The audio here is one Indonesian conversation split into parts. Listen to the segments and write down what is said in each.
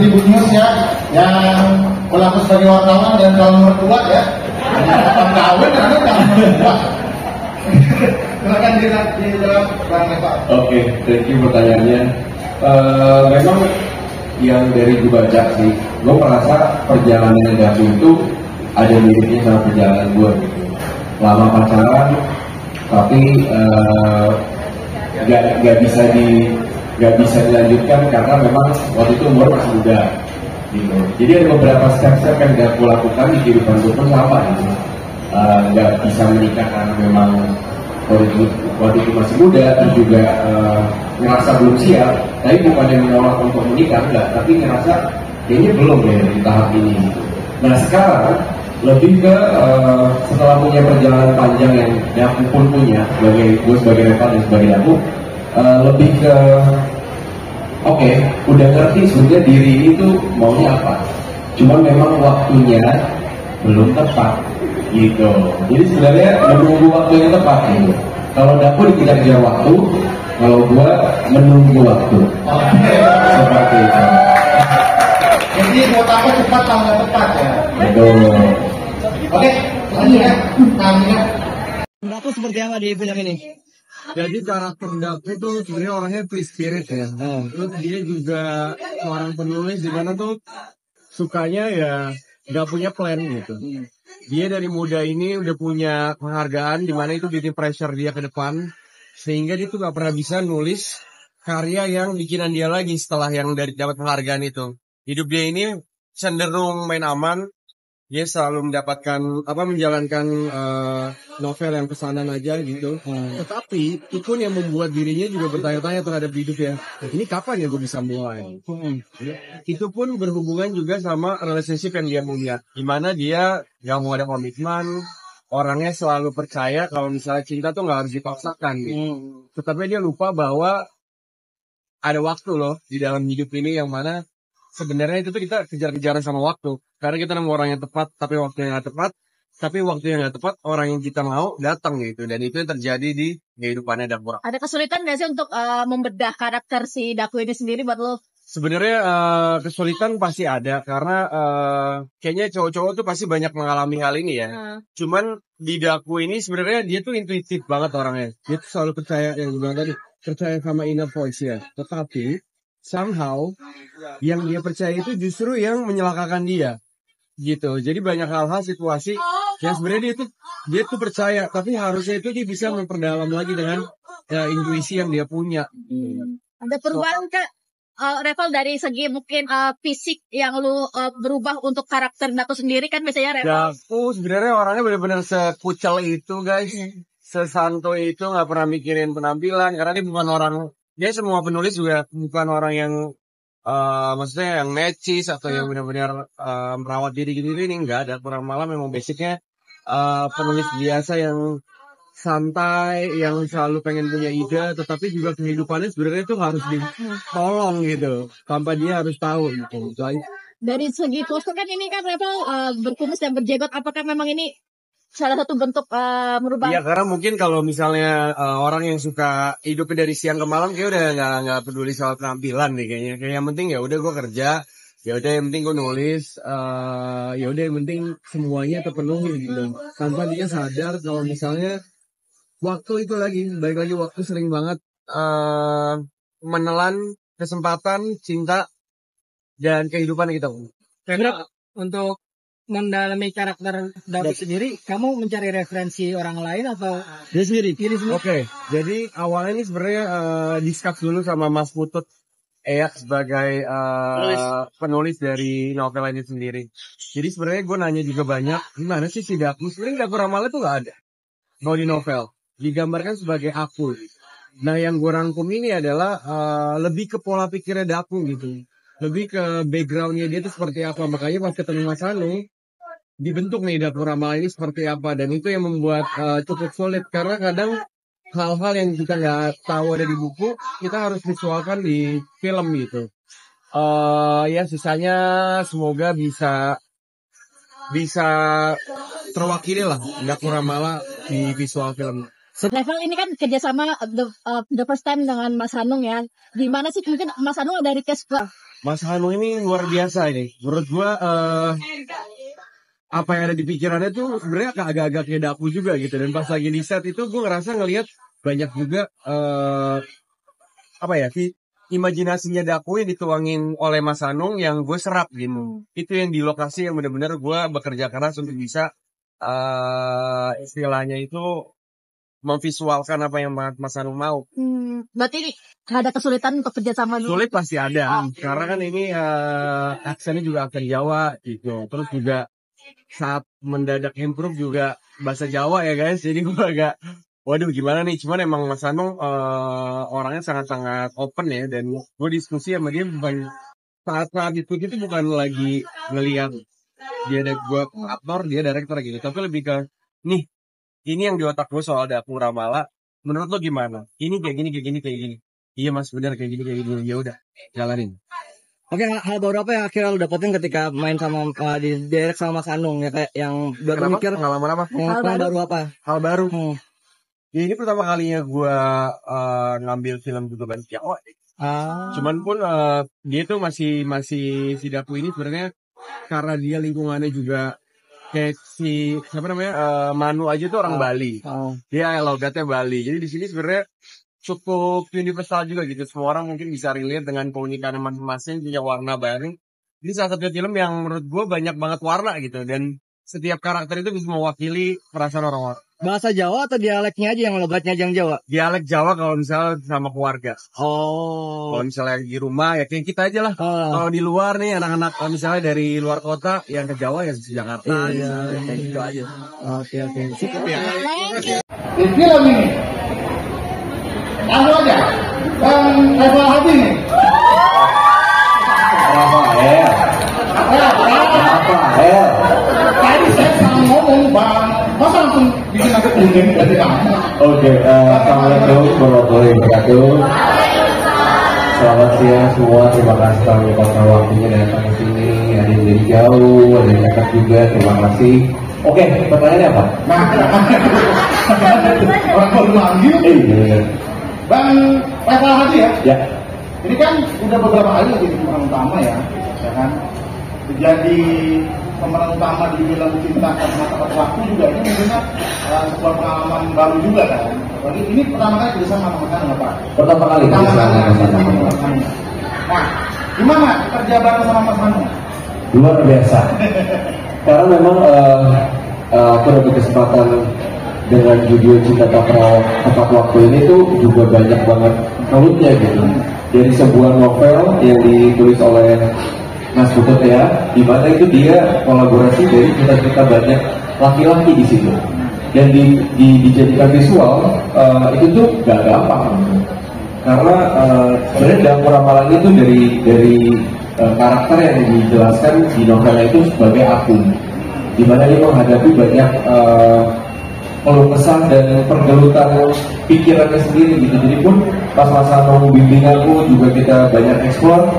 Tribun News ya, yang berlaku sebagai wartawan dan calon mertua ya. Kawin karena calon mertua. Silakan dijawab Bang Eva. Oke, thank you pertanyaannya. Memang yang dari gue baca sih, gue merasa perjalanan Daku itu ada miripnya sama perjalanan gue gitu. Lama pacaran, tapi gak bisa dilanjutkan karena memang waktu itu umur masih muda gitu. Jadi ada beberapa step-step yang Daku lakukan di kehidupan gue pun sama gitu. Gak bisa menikah karena memang waktu itu masih muda, terus juga ngerasa belum siap, tapi bukan yang menolak untuk menikah, enggak, tapi ngerasa kayaknya belum ya di tahap ini. Nah sekarang lebih ke setelah punya perjalanan panjang yang Daku pun punya, sebagai Revan dan sebagai Daku, lebih ke oke, udah ngerti sebenarnya diri ini tuh maunya apa, cuman memang waktunya belum tepat gitu. Jadi sebenarnya menunggu waktu yang tepat gitu. Kalau Daku dikejar waktu, kalau gua menunggu waktu. Seperti itu. Jadi buat apa cepat kalau nggak tepat ya? Betul. Oke, lanjut ya. Namanya. Daku seperti apa di film ini? Jadi karakter Daku itu sebenarnya orangnya free spirit ya. Terus dia juga seorang penulis di mana tuh sukanya ya nggak punya plan gitu. Dia dari muda ini udah punya penghargaan di mana itu bikin pressure dia ke depan, sehingga dia tuh nggak pernah bisa nulis karya yang bikinan dia lagi setelah yang dari dapat penghargaan itu. Hidup dia ini cenderung main aman. Dia selalu menjalankan novel yang pesanan aja gitu. Tetapi itu pun yang membuat dirinya juga bertanya-tanya terhadap hidup ya. Ini kapan ya gue bisa mulai? Itu pun berhubungan juga sama relationship yang dia punya. Dimana dia gak mau ada komitmen, orangnya selalu percaya kalau misalnya cinta tuh gak harus dipaksakan gitu. Tetapi dia lupa bahwa ada waktu loh di dalam hidup ini yang mana sebenarnya itu tuh kita kejar-kejaran sama waktu. Karena kita nemu orang yang tepat, tapi waktu yang gak tepat. Tapi waktu yang gak tepat, orang yang kita mau datang gitu. Dan itu yang terjadi di kehidupannya Daku. Ada kesulitan gak sih untuk membedah karakter si Daku ini sendiri buat lo? Sebenarnya kesulitan pasti ada. Karena kayaknya cowok-cowok tuh pasti banyak mengalami hal ini ya. Cuman di Daku ini sebenarnya dia tuh intuitif banget orangnya. Dia tuh selalu percaya, yang gue bilang tadi, percaya sama inner voice ya. Tetapi somehow yang dia percaya itu justru yang menyelakakan dia gitu. Jadi banyak hal-hal situasi yang sebenarnya dia tuh percaya, tapi harusnya itu dia bisa memperdalam lagi dengan intuisi yang dia punya. Ada perubahan ke Reval dari segi mungkin fisik yang lu berubah untuk karakter Daku sendiri kan biasanya Reval? Daku sebenarnya orangnya benar-benar sekucel itu guys, sesanto itu, nggak pernah mikirin penampilan karena dia bukan orang. Dia semua penulis juga bukan orang yang maksudnya yang necis atau yang benar-benar merawat diri gitu ini enggak ada. Kurang malah memang basicnya penulis biasa yang santai, yang selalu pengen punya ide, tetapi juga kehidupannya sebenarnya itu harus ditolong gitu, tanpa dia harus tahu gitu. Dari segi kostum kan ini kan Reval berkumis dan berjenggot, apakah memang ini salah satu bentuk merubah? Iya, karena mungkin kalau misalnya orang yang suka hidupnya dari siang ke malam kayak udah nggak peduli soal penampilan nih kayaknya. Kayak yang penting ya udah gue kerja, ya udah yang penting gue nulis, ya udah yang penting semuanya terpenuhi gitu. Tanpa dia sadar kalau misalnya waktu itu balik lagi waktu sering banget menelan kesempatan, cinta dan kehidupan kita. Kira untuk mendalami karakter Daku sendiri, kamu mencari referensi orang lain atau dia sendiri? Oke, jadi awalnya ini sebenarnya discuss dulu sama Mas Putut Eyak sebagai penulis dari novel ini sendiri. Jadi sebenarnya gue nanya juga banyak, gimana sih si Daku? Sebenarnya Daku Ramalnya tuh gak ada mau di novel, digambarkan sebagai aku. Nah yang gue rangkum ini adalah lebih ke pola pikirnya Daku gitu, lebih ke backgroundnya dia tuh seperti apa. Makanya pas ketemu Mas Anu, dibentuk nih Daku Ramal ini seperti apa, dan itu yang membuat cukup sulit karena kadang hal-hal yang kita nggak tahu ada di buku kita harus visualkan di film gitu. Ya sisanya semoga bisa terwakili lah Daku Ramal di visual film. Reval ini kan kerjasama the first time dengan Mas Hanung ya. Gimana sih mungkin Mas Hanung dari request Mas Hanung ini luar biasa ini. Menurut gua apa yang ada di pikirannya tuh sebenarnya agak-agak kayak Daku juga gitu. Dan pas lagi di set itu gue ngerasa ngelihat banyak juga apa ya, imajinasinya Daku yang dituangin oleh Mas Hanung yang gue serap gitu. Itu yang di lokasi yang benar-benar gue bekerja keras untuk bisa istilahnya itu memvisualkan apa yang Mas Hanung mau. Berarti ini ada kesulitan untuk kerjasama dulu. Sulit pasti ada, karena kan ini aksennya juga aksen Jawa gitu. Terus juga saat mendadak improve juga bahasa Jawa ya guys. Jadi gue agak, waduh gimana nih. Cuman emang Mas Hanung orangnya sangat-sangat open ya. Dan gue diskusi sama dia bukan saat-saat diskusi itu bukan lagi ngeliat dia ada gue aktor, dia director gitu. Tapi lebih ke, nih ini yang di otak gue soal Daku Ramala. Menurut lo gimana? Ini kayak gini, kayak gini, kayak gini. Iya mas, benar kayak gini, kayak gini. Ya udah, jalanin. Oke, hal baru apa yang akhirnya lo dapetin ketika main sama di direct sama Mas Hanung ya, kayak yang baru mikir Pengalaman apa? hal baru apa? Hal baru. Ya, ini pertama kalinya gue ngambil film juga banyak Jawa. Cuman pun dia tuh masih si Daku ini sebenarnya karena dia lingkungannya juga kayak si siapa namanya Manu aja tuh orang Bali. Dia logatnya Bali. Jadi di sini sebenarnya cukup universal juga gitu. Semua orang mungkin bisa relate dengan keunikan masing-masing, punya warna bareng. Ini salah satu film yang menurut gue banyak banget warna gitu. Dan setiap karakter itu bisa mewakili perasaan orang-orang. Bahasa Jawa atau dialeknya aja yang logatnya yang Jawa? Dialek Jawa kalau misalnya sama keluarga. Oh. Kalau misalnya di rumah ya kayak kita aja lah. Kalau di luar nih anak-anak kalau misalnya dari luar kota yang ke Jawa ya di Jakarta. Iya. Kayak gitu aja. Oke. Cukup ya. Di film ini, aja, Bang Rafael Hadi nih. Rafael. Tadi saya salah ngomong Bang, masa langsung bikin aku kuning dari kamu? Oke, assalamualaikum warahmatullahi wabarakatuh. Selamat siang semua, terima kasih telah menyempatkan waktunya datang ke sini. Ada yang dari jauh, ada yang dekat juga, terima kasih. Oke, pertanyaannya apa? Nah, orang baru manggil. Iya. Bang Rafael Hadi ya? Ya. Ini kan udah beberapa kali jadi pemeran utama ya kan? Jadi pemeran utama di film Cinta Karena Tepat Waktu juga ini mungkin sebuah pengalaman baru juga kan? Jadi ini pertama kali kerja sama Mas Hanung Pak? Pertama kali kerja sama Mas Hanung. Nah, gimana kerja bareng sama Mas Hanung? Luar biasa. Karena memang aku dapat kesempatan dengan judul Cinta Tepat Waktu ini tuh juga banyak banget kalutnya gitu. Dari sebuah novel yang ditulis oleh Mas Putut ya, di mana itu dia kolaborasi dari cerita-cerita banyak laki-laki di situ. Dan dijadikan visual itu tuh gak gampang. Karena sebenarnya Daku Ramalan itu dari karakter yang dijelaskan di novelnya itu sebagai aku, di mana dia menghadapi banyak keluh kesah dan pergelutan pikirannya sendiri gitu. Jadi pun pas Mas Hanung bimbing aku juga kita banyak eksplor,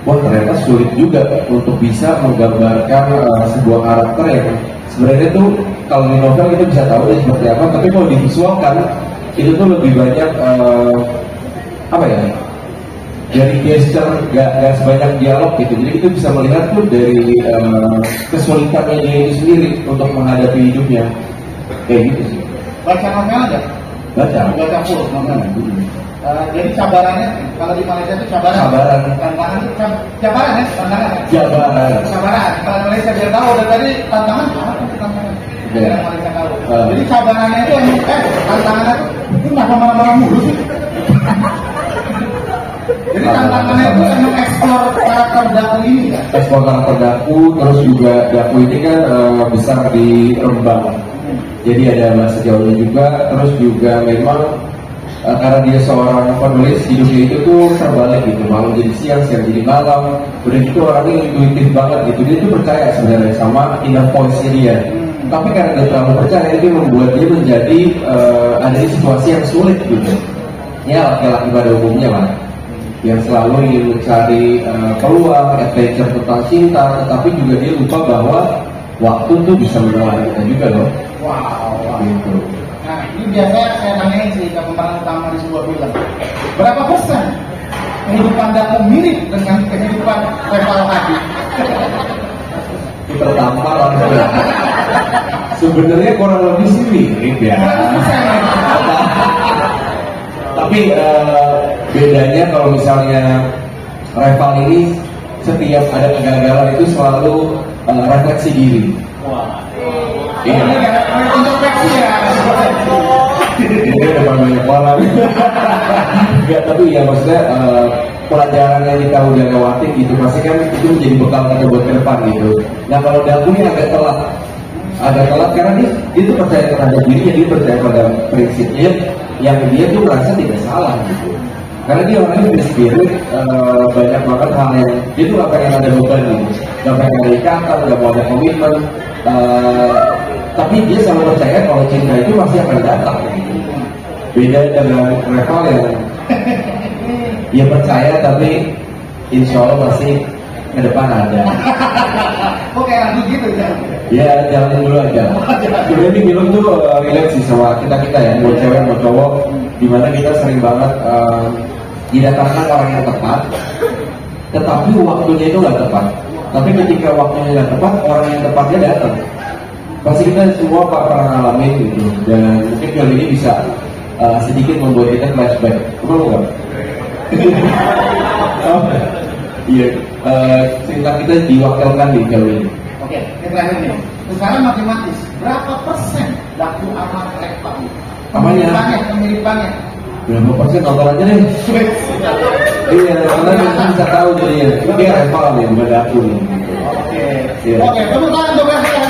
wah ternyata sulit juga untuk bisa menggambarkan sebuah karakter yang sebenarnya tuh kalau di novel kita bisa tahu dia seperti apa, tapi kalau divisualkan itu tuh lebih banyak apa ya, dari gesture, gak sebanyak dialog gitu. Jadi kita bisa melihat tuh dari kesulitannya dia itu sendiri untuk menghadapi hidupnya. Kayak gitu sih. Baca novel aja? Baca full novel. Jadi cabarannya, kalau di Malaysia itu cabaran. Tantangan itu cabaran ya? Cabaran. Kalau Malaysia dia tahu, dan tadi tantangan apa sih tantangan? Yang Malaysia tahu. Jadi cabarannya itu yang tantangannya itu kenapa marah-marah mulu sih? Jadi tantangannya itu yang mengeksplor karakter Daku ini kan? Eksplor karakter Daku, terus juga Daku ini kan besar di Rembang. Jadi ada bahasa Jawanya juga, terus juga memang karena dia seorang penulis, hidupnya itu tuh terbalik gitu, malam jadi siang jadi malam. Udah gitu orangnya intuitif banget gitu, dia tuh percaya sebenarnya sama inner voice-nya dia. Tapi karena dia terlalu percaya, itu membuat dia menjadi ada di situasi yang sulit gitu. Ya laki-laki pada umumnya lah, yang selalu ingin mencari peluang, adventure tentang cinta, tetapi juga dia lupa bahwa waktu tuh bisa menolong kita juga loh. Wow. Gitu. Nah, ini biasanya saya tanyain sih ke pemeran utama di sebuah film. Berapa persen kehidupan Daku mirip dengan kehidupan Reval Hadi? Tertampar langsung. Sebenarnya kurang lebih sih mirip ya. Tapi bedanya kalau misalnya Reval ini setiap ada kegagalan itu selalu refleksi diri. Iya, introspeksi ya. Ini depan banyak orang. Enggak, tapi ya maksudnya pelajaran yang kita udah lewatin gitu pasti kan itu menjadi bekal kita buat ke depan gitu. Nah kalau Daku ini agak telat karena dia tuh percaya terhadap diri, dia percaya pada prinsipnya yang dia tuh merasa tidak salah gitu. Karena dia orangnya free spirit, banyak banget hal yang dia tuh gak pengen ada beban gitu, gak pengen ada ikatan, gak mau ada komitmen, tapi dia selalu percaya kalau cinta itu masih akan datang gitu. Beda dengan Reval yang dia percaya tapi insya Allah masih ke depan ada. Kok kayak lagu gitu ya? Ya jalanin dulu aja. Sebenarnya ini film tuh relate sih sama kita ya, buat cewek buat cowok, dimana kita sering banget didatangkan orang yang tepat, tetapi waktunya itu nggak tepat. Tapi ketika waktunya nggak tepat, orang yang tepatnya datang. Pasti kita semua pernah ngalamin gitu, dan mungkin film ini bisa sedikit membuat kita flashback. Betul nggak? Oh, iya. Cerita kita diwakilkan di film ini. Oke, yang terakhir nih. Sekarang matematis, berapa persen Daku sama Reval? Kemiripannya. Berapa persen nonton aja deh. Iya, karena kita bisa tahu jadi ya. Ini Reval nih, bukan Daku nih. Oke, tepuk tangan untuk Reval.